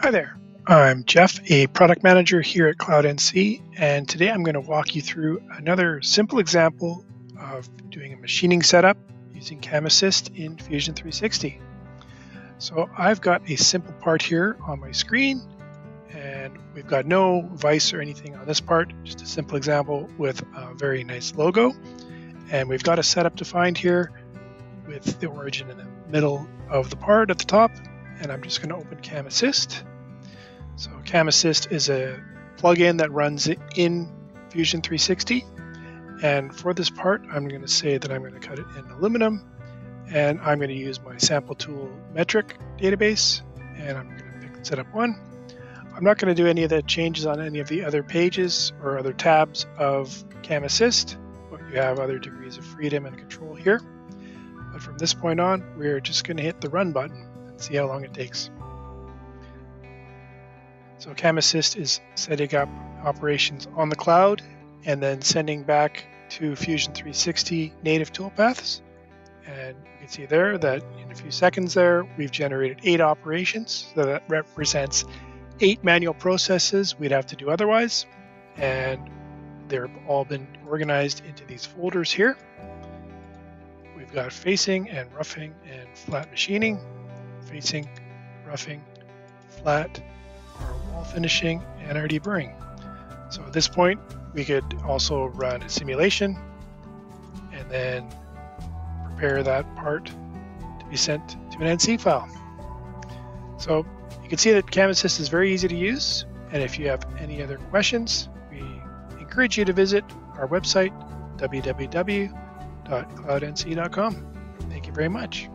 Hi there, I'm Jeff, a product manager here at CloudNC, and today I'm going to walk you through another simple example of doing a machining setup using CAM Assist in Fusion 360. So I've got a simple part here on my screen, and we've got no vise or anything on this part, just a simple example with a very nice logo. And we've got a setup defined here with the origin in the middle of the part at the top, and I'm just going to open CAM Assist. So CAM Assist is a plugin that runs in Fusion 360, and for this part I'm going to say that I'm going to cut it in aluminum, and I'm going to use my sample tool metric database, and I'm going to pick setup 1. I'm not going to do any of the changes on any of the other pages or other tabs of CAM Assist, but you have other degrees of freedom and control here. But from this point on, we're just going to hit the run button and see how long it takes. So CAM Assist is setting up operations on the cloud and then sending back to Fusion 360 native toolpaths. And you can see there that in a few seconds there, we've generated 8 operations. So that represents 8 manual processes we'd have to do otherwise. And they've all been organized into these folders here. We've got facing and roughing and flat machining, facing, roughing, flat, our wall finishing, and our deburring. So at this point, we could also run a simulation and then prepare that part to be sent to an NC file. So you can see that CAM Assist is very easy to use, and if you have any other questions, we encourage you to visit our website, www.cloudnc.com. Thank you very much.